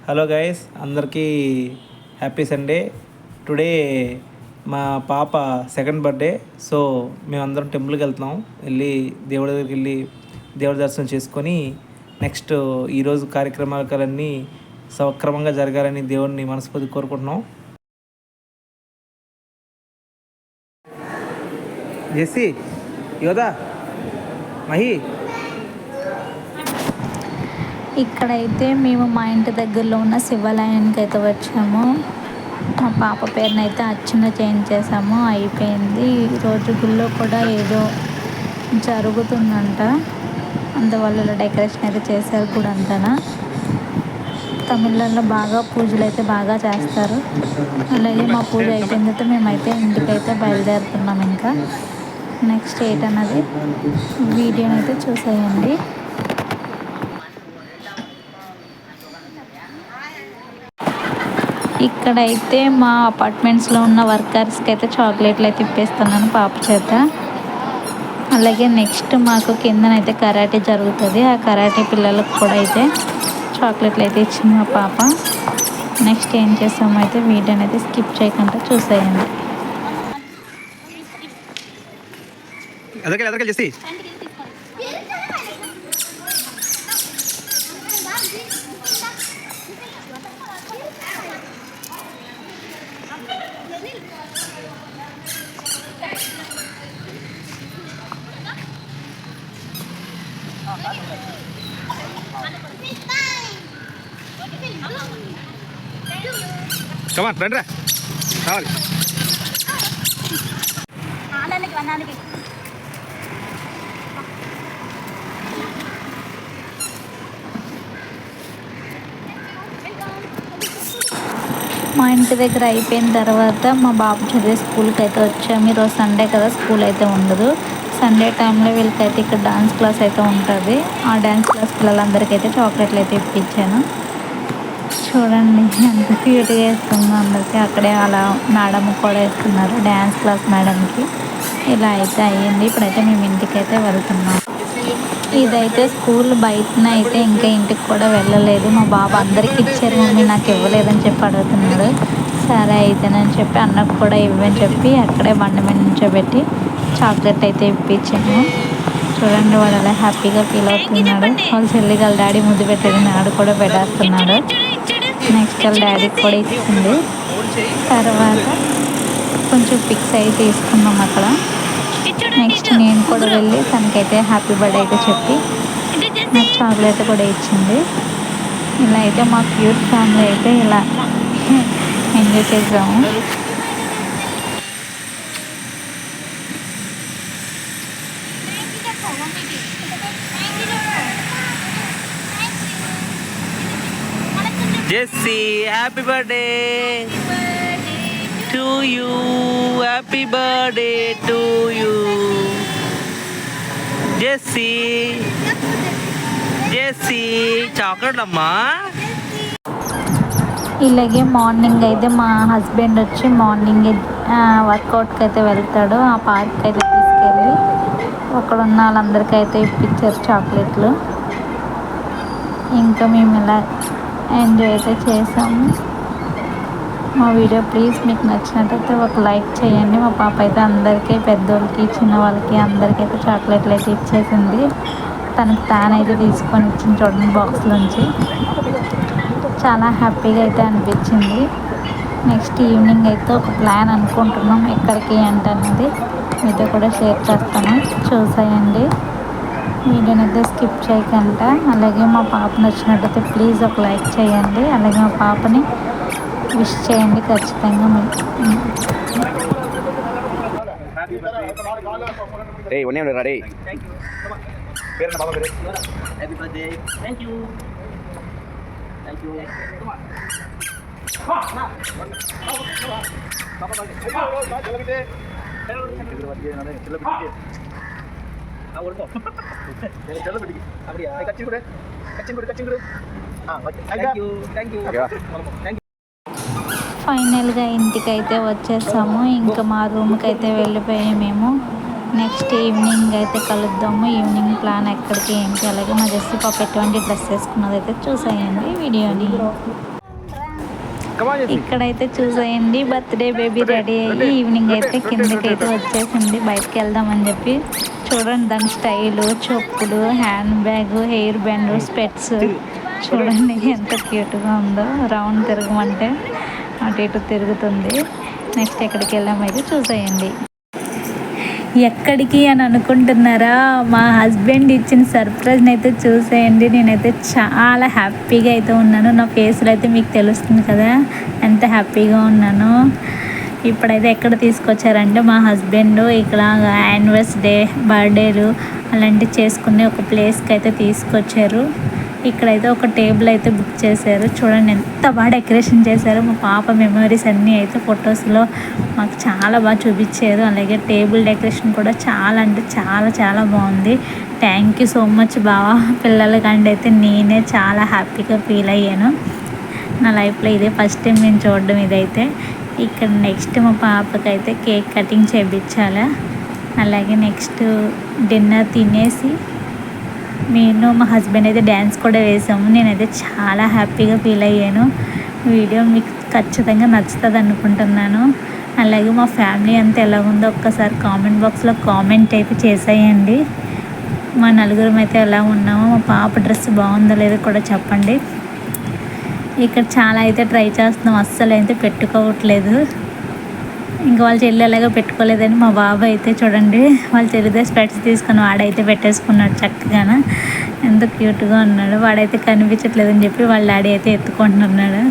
Hello guys, అందరికీ happy Sunday. Today మా పాప సెకండ్ బర్త్డే. సో మేమందరం టెంపుల్కి వెళ్తున్నాం. వెళ్ళి దేవుడి దగ్గరికి వెళ్ళి దేవుడి దర్శనం చేసుకొని నెక్స్ట్ ఈరోజు కార్యక్రమాలన్నీ సక్రమంగా జరగాలని దేవుడిని మనస్ఫూర్తి కోరుకుంటున్నాం. జెస్సీ, యోధా, మహి. ఇక్కడైతే మేము మా ఇంటి దగ్గరలో ఉన్న శివాలయానికి అయితే వచ్చాము. మా పాప పేరునైతే అర్చన చేయించేసాము, అయిపోయింది. ఈరోజు గుళ్ళో కూడా ఏదో జరుగుతుందంట, అందువల్ల డెకరేషన్ అయితే చేశారు కూడా అంతనా. తమిళనాడులో బాగా పూజలు అయితే బాగా చేస్తారు. అలాగే మా పూజ అయిపోయిన తర్వాత మేమైతే ఇంటికైతే బయలుదేరుతున్నాం. ఇంకా నెక్స్ట్ అన్నది వీడియోనైతే చూసేయండి. ఇక్కడైతే మా అపార్ట్మెంట్స్లో ఉన్న వర్కర్స్కి అయితే చాక్లెట్లు అయితే ఇప్పిస్తున్నాను పాప చేత. అలాగే నెక్స్ట్ మాకు కిందనైతే కరాటే జరుగుతుంది. ఆ కరాటే పిల్లలకు కూడా అయితే చాక్లెట్లు అయితే ఇచ్చింది మా పాప. నెక్స్ట్ ఏం చేస్తామో అయితే వీడియోని అయితే స్కిప్ చేయకుండా చూసేయండి. కమాన్ రండి, కావాలి. మా ఇంటి దగ్గర అయిపోయిన తర్వాత మా బాబు చదివే స్కూల్కి అయితే వచ్చాము. ఈరోజు సండే కదా, స్కూల్ అయితే ఉండదు. సండే టైంలో వీళ్ళకైతే ఇక్కడ డాన్స్ క్లాస్ అయితే ఉంటుంది. ఆ డ్యాన్స్ క్లాస్ పిల్లలందరికీ అయితే చాక్లెట్లు అయితే ఇప్పించాను. చూడండి ఎంత క్యూట్గా వేస్తుందో అందరికీ. అక్కడే అలా మేడం కూడా వేస్తున్నారు, డ్యాన్స్ క్లాస్ మేడంకి. ఇలా అయితే అయ్యింది. ఇప్పుడైతే మేము ఇంటికి అయితే వెళ్తున్నాం. ఇదైతే స్కూల్ బయటన అయితే ఇంకా ఇంటికి కూడా వెళ్ళలేదు. మా బాబు అందరికీ ఇచ్చారు, మమ్మీ నాకు ఇవ్వలేదని చెప్పి అడుగుతున్నాడు. సరే అయితేనని చెప్పి అన్నకు కూడా ఇవ్వని చెప్పి అక్కడే బండి మీద నుంచోబెట్టి చాక్లెట్ అయితే ఇప్పించాము. చూడండి వాడు అలా హ్యాపీగా ఫీల్ అవుతున్నాడు. వాళ్ళ చెల్లికి వాళ్ళ డాడీ ముద్దు పెట్టేది నాడు కూడా పెట్టేస్తున్నాడు. నెక్స్ట్ వాళ్ళ డాడీకి కూడా ఇచ్చింది. తర్వాత కొంచెం పిక్స్ అయితే తీసుకున్నాం అక్కడ. నెక్స్ట్ నేను కూడా వెళ్ళి తనకైతే హ్యాపీ బర్త్డే అయితే చెప్పి నాకు చాక్లెట్ కూడా ఇచ్చింది. ఇలా అయితే మా క్యూట్ ఫ్యామిలీ అయితే ఇలా ఎంజాయ్ చేసాము. Jessie, happy birthday to you, happy birthday to you. Jessie, Jessie chocolate అమ్మా. ఇలాగే మార్నింగ్ అయితే మా హస్బెండ్ వచ్చి మార్నింగ్ వర్కౌట్కి అయితే వెళ్తాడు. ఆ పార్క్కి అయితే తీసుకెళ్ళి అక్కడ ఉన్న వాళ్ళందరికీ అయితే ఇప్పించారు చాక్లెట్లు. ఇంకా మేము ఇలా ఎంజాయ్ అయితే చేసాము. మా వీడియో ప్లీజ్ మీకు నచ్చినట్టయితే ఒక లైక్ చేయండి. మా పాప అయితే అందరికీ, పెద్దోళ్ళకి చిన్న వాళ్ళకి అందరికీ అయితే చాక్లెట్లు అయితే ఇచ్చేసింది. తనకు తానైతే తీసుకొని ఇచ్చింది చూడండి బాక్స్లోంచి. చాలా హ్యాపీగా అయితే అనిపించింది. నెక్స్ట్ ఈవినింగ్ అయితే ఒక ప్లాన్ అనుకుంటున్నాం, ఎక్కడికి ఏంటన్నది మీతో కూడా షేర్ చేస్తాను, చూసేయండి. వీడియోని అయితే స్కిప్ చేయకుండా. అలాగే మా పాప నచ్చినట్టయితే ప్లీజ్ ఒక లైక్ చేయండి. అలాగే మా పాపని విష్ చేయండి ఖచ్చితంగా. ఫైనల్గా ఇంటికైతే వచ్చేసాము. ఇంకా మా రూమ్కి అయితే వెళ్ళిపోయాము మేము. నెక్స్ట్ ఈవినింగ్ అయితే కలుద్దాము. ఈవినింగ్ ప్లాన్ ఎక్కడికి ఏంటి, అలాగే మా జెస్సీ పాప ఎటువంటి డ్రెస్ వేసుకున్నదైతే చూసేయండి వీడియోని. ఇక్కడైతే చూసేయండి బర్త్డే బేబీ రెడీ అయ్యి ఈవినింగ్ అయితే కిందకైతే వచ్చేసింది బయటకు వెళ్దామని చెప్పి. చూడండి దాని స్టైలు, చెప్పులు, హ్యాండ్ బ్యాగ్, హెయిర్ బ్యాండ్, స్పెట్స్ చూడండి ఎంత క్యూట్గా ఉందో. రౌండ్ తిరగమంటే అటు ఇటు తిరుగుతుంది. నెక్స్ట్ ఎక్కడికి వెళ్ళామైతే చూసేయండి. ఎక్కడికి అని అనుకుంటున్నారా, మా హస్బెండ్ ఇచ్చిన సర్ప్రైజ్ని అయితే చూసేయండి. నేనైతే చాలా హ్యాపీగా అయితే ఉన్నాను. నా ఫేస్లో అయితే మీకు తెలుస్తుంది కదా ఎంత హ్యాపీగా ఉన్నాను. ఇప్పుడైతే ఎక్కడ తీసుకొచ్చారంటే మా హస్బెండ్ ఇక్కడ యానివర్సరీ, బర్త్డేలు అలాంటివి చేసుకుని ఒక ప్లేస్కి అయితే తీసుకొచ్చారు. ఇక్కడైతే ఒక టేబుల్ అయితే బుక్ చేశారు. చూడండి ఎంత బాగా డెకరేషన్ చేశారు. మా పాప మెమరీస్ అన్నీ అయితే ఫొటోస్లో మాకు చాలా బాగా చూపించారు. అలాగే టేబుల్ డెకరేషన్ కూడా చాలా అంటే చాలా చాలా బాగుంది. థ్యాంక్ యూ సో మచ్ బావా. పిల్లలకంటే అయితే నేనే చాలా హ్యాపీగా ఫీల్ అయ్యాను. నా లైఫ్లో ఇదే ఫస్ట్ టైం నేను చూడడం ఇదైతే. ఇక్కడ నెక్స్ట్ మా పాపకైతే కేక్ కటింగ్ చేయించాలి. అలాగే నెక్స్ట్ డిన్నర్ తినేసి నేను మా హస్బెండ్ అయితే డ్యాన్స్ కూడా వేసాము. నేనైతే చాలా హ్యాపీగా ఫీల్ అయ్యాను. వీడియో మీకు ఖచ్చితంగా నచ్చుతుంది అనుకుంటున్నాను. అలాగే మా ఫ్యామిలీ అంతా ఎలా ఉందో ఒక్కసారి కామెంట్ బాక్స్లో కామెంట్ అయితే చేసేయండి. మా నలుగురం అయితే ఎలా ఉన్నామో, మా పాప డ్రెస్ బాగుందో లేదో కూడా చెప్పండి. ఇక్కడ చాలా అయితే ట్రై చేస్తున్నాం, అస్సలు అయితే పెట్టుకోవట్లేదు. ఇంకా వాళ్ళ చెల్లి ఎలాగో పెట్టుకోలేదని మా బాబు అయితే చూడండి వాళ్ళ చెల్లిదే స్పెట్స్ తీసుకొని వాడైతే పెట్టేసుకున్నాడు చక్కగా. ఎంత క్యూట్గా ఉన్నాడు. వాడైతే కనిపించట్లేదని చెప్పి వాళ్ళ డాడీ అయితే ఎత్తుకుంటున్నాడు.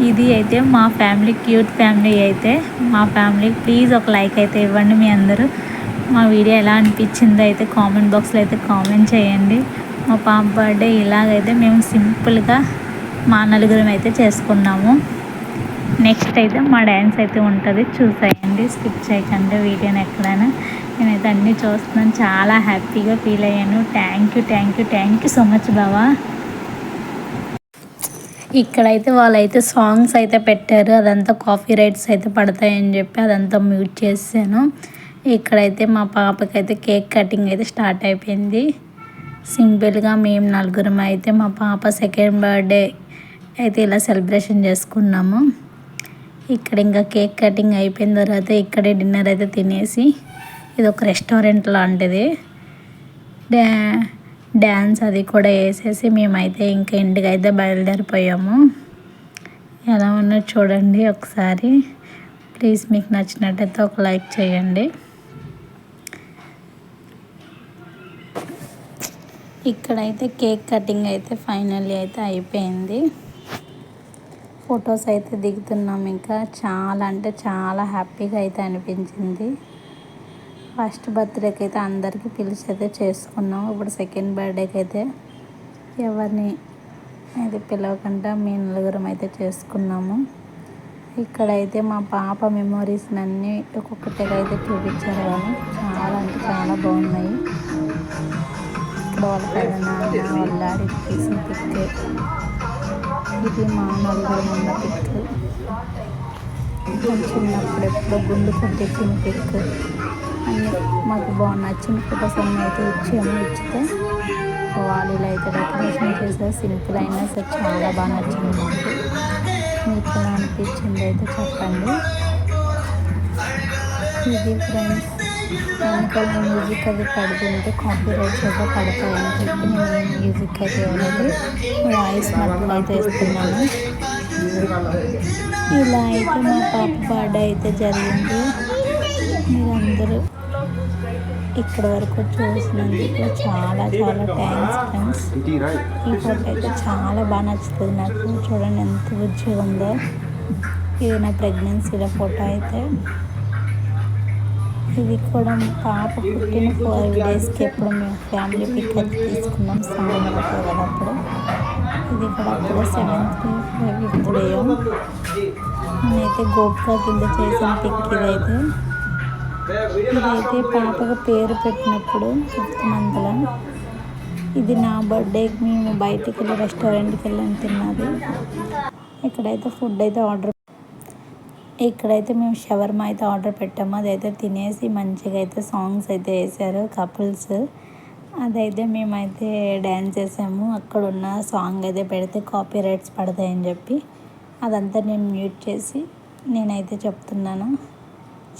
ఇది అయితే మా ఫ్యామిలీ, క్యూట్ ఫ్యామిలీ అయితే మా ఫ్యామిలీ. ప్లీజ్ ఒక లైక్ అయితే ఇవ్వండి మీ అందరూ. మా వీడియో ఎలా అనిపించిందో అయితే కామెంట్ బాక్స్లో అయితే కామెంట్ చేయండి. మా పాప బర్త్డే ఇలాగైతే మేము సింపుల్గా మా నలుగురం అయితే చేసుకున్నాము. నెక్స్ట్ అయితే మా డ్యాన్స్ అయితే ఉంటుంది, చూసేయండి. స్కిప్ చేయకండి వీడియోని ఎక్కడైనా. నేనైతే అన్నీ చూస్తున్నాను, చాలా హ్యాపీగా ఫీల్ అయ్యాను. థ్యాంక్ యూ సో మచ్ బావా. ఇక్కడైతే వాళ్ళైతే సాంగ్స్ అయితే పెట్టారు. అదంతా కాపీ రైట్స్ అయితే పడతాయని చెప్పి అదంతా మ్యూట్ చేసాను. ఇక్కడైతే మా పాపకైతే కేక్ కటింగ్ అయితే స్టార్ట్ అయిపోయింది. సింపుల్గా మేము నలుగురం అయితే మా పాప సెకండ్ బర్త్డే అయితే ఇలా సెలబ్రేషన్ చేసుకున్నాము. ఇక్కడ ఇంకా కేక్ కటింగ్ అయిపోయిన తర్వాత ఇక్కడే డిన్నర్ అయితే తినేసి, ఇది ఒక రెస్టారెంట్ లాంటిది, డ్యాన్స్ అది కూడా వేసేసి మేమైతే ఇంకా ఇంటికి అయితే బయలుదేరిపోయాము. ఎలా ఉన్నో చూడండి ఒకసారి. ప్లీజ్ మీకు నచ్చినట్టయితే ఒక లైక్ చేయండి. ఇక్కడైతే కేక్ కటింగ్ అయితే ఫైనల్లీ అయితే అయిపోయింది. ఫొటోస్ అయితే దిగుతున్నాం. ఇంకా చాలా అంటే చాలా హ్యాపీగా అయితే అనిపించింది. ఫస్ట్ బర్త్డేకి అయితే అందరికీ పిలిచి అయితే చేసుకున్నాం. ఇప్పుడు సెకండ్ బర్త్డేకి అయితే ఎవరిని అయితే పిలవకుండా మీ నలుగురం అయితే చేసుకున్నాము. ఇక్కడైతే మా పాప మెమోరీస్ అన్నీ ఒక్కొక్కటిగా అయితే చూపించారు వాళ్ళు. చాలా అంటే చాలా బాగున్నాయి. ఇక్కడ వాళ్ళ పెదనాన్న వాళ్ళ డాడీ తీసిన పిక్, ఇది మా నలుగురు ఉన్న పిక్, చిన్నప్పుడు ఎప్పుడో గుండు కొట్టించిన పిక్ అన్నీ మాకు బాగా నచ్చిన ఫొటోస్ అన్నీ అయితే ఇచ్చితే వాళ్ళు ఇలా అయితే డెకరేషన్ చేశారు. సింపుల్ అయినా సరే చాలా బాగా నచ్చింది మాకు. మీకు ఎలా అనిపించింది అయితే చెప్పండి. ఇది ఫ్రెండ్స్, వెనకాల మ్యూజిక్ అది పడుతుంటే కాపీ రైట్స్ అయితే పడతాయని చెప్పి నేను మ్యూజిక్ అయితే ఇవ్వలేదు, వాయిస్ మట్టుకు అయితే ఇస్తున్నాను. ఇలా అయితే మా పాప బర్త్డే అయితే జరిగింది. మీరందరూ ఇక్కడ వరకు చూసినందుకు చాలా చాలా థ్యాంక్స్ ఫ్రెండ్స్. ఈ ఫోటో అయితే చాలా బాగా నచ్చుతుంది నాకు. చూడండి ఎంత రుచిగా ఉందో. ఇది నా ప్రెగ్నెన్సీలో ఫోటో అయితే. ఇది కూడా మా పాప పుట్టిన 4 డేస్కి ఎప్పుడు మేము ఫ్యామిలీ పిక్ అయితే తీసుకున్నాం. సాంగ్ అవుతుంది కదా అప్పుడు. ఇది కూడా అప్పుడు 7th 5th డే నేనైతే గోప్గా కింద చేసిన పిక్ ఇదైతే. పాపకు పేరు పెట్టినప్పుడు 5th మంత్లో. ఇది నా బర్త్డేకి మేము బయటికి వెళ్ళి రెస్టారెంట్కి వెళ్ళి తిన్నది. ఇక్కడైతే ఫుడ్ అయితే ఇక్కడైతే మేము షవర్మా అయితే ఆర్డర్ పెట్టాము. అదైతే తినేసి మంచిగా అయితే సాంగ్స్ అయితే వేసారు కపుల్స్. అదైతే మేమైతే డ్యాన్స్ చేసాము. అక్కడ ఉన్న సాంగ్ అయితే పెడితే కాపీ రైట్స్ పడతాయని చెప్పి అదంతా నేను మ్యూట్ చేసి నేనైతే చెప్తున్నాను.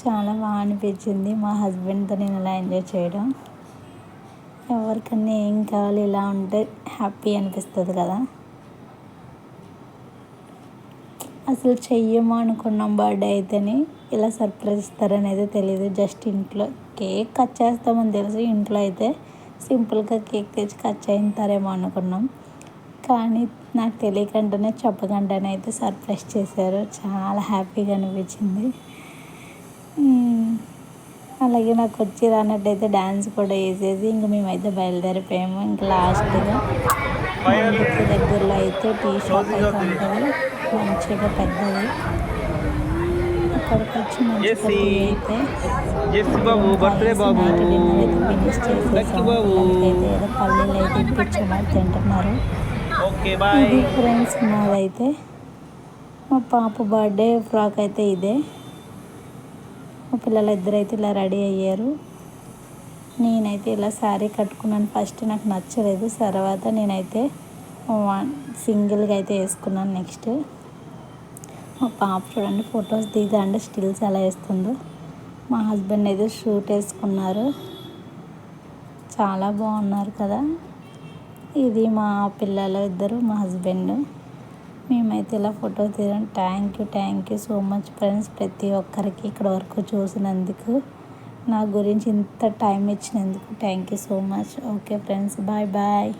చాలా బాగా అనిపించింది మా హస్బెండ్తో నేను ఇలా ఎంజాయ్ చేయడం. ఎవరికన్నా ఏం కావాలి ఇలా ఉంటే హ్యాపీ అనిపిస్తుంది కదా. అసలు చెయ్యము అనుకున్నాం బర్త్డే అయితేనే ఇలా సర్ప్రైజ్ ఇస్తారని అయితే తెలియదు. జస్ట్ ఇంట్లో కేక్ కట్ చేస్తామని తెలిసి ఇంట్లో అయితే సింపుల్గా కేక్ తెచ్చి కట్ చేయించారేమో అనుకున్నాం. కానీ నాకు తెలియకుండానే చెప్పకుండానే అయితే సర్ప్రైజ్ చేశారు. చాలా హ్యాపీగా అనిపించింది. అలాగే నాకు వచ్చి రానట్టయితే డ్యాన్స్ కూడా వేసేసి ఇంక మేమైతే బయలుదేరిపోయాము. ఇంకా లాస్ట్గా మా ఇంటికి దగ్గరలో అయితే టీ షాప్ అయితే ఉంటుంది, మంచిగా పెద్దది. అక్కడికి వచ్చి మంచిగా టీ అయితే నైట్ డిన్నర్ అయితే ఫినిష్ చేసేసాము. పిల్లలకైతే ఏదో పల్లీలు అయితే ఇప్పించాము, తింటున్నారు. ఇది ఫ్రెండ్స్ నాదైతే మా పాప బర్త్డే ఫ్రాక్ అయితే ఇదే. మా పిల్లలు ఇద్దరైతే ఇలా రెడీ అయ్యారు. నేనైతే ఇలా శారీ కట్టుకున్నాను. ఫస్ట్ నాకు నచ్చలేదు, తర్వాత నేనైతే సింగిల్గా అయితే వేసుకున్నాను. నెక్స్ట్ మా పాప చూడండి ఫొటోస్ దిగుతుంటే స్టిల్స్ ఎలా వేస్తుందో. మా హస్బెండ్ అయితే షూట్ వేసుకున్నారు, చాలా బాగున్నారు కదా. ఇది మా పిల్లలు ఇద్దరు, మా హస్బెండ్. మేమైతే ఇలా ఫోటో తీయడం. Thank you so much friends, ప్రతి ఒక్కరికి ఇక్కడ వరకు చూసినందుకు, నా గురించి ఇంత టైం ఇచ్చినందుకు thank you so much. Okay friends, bye.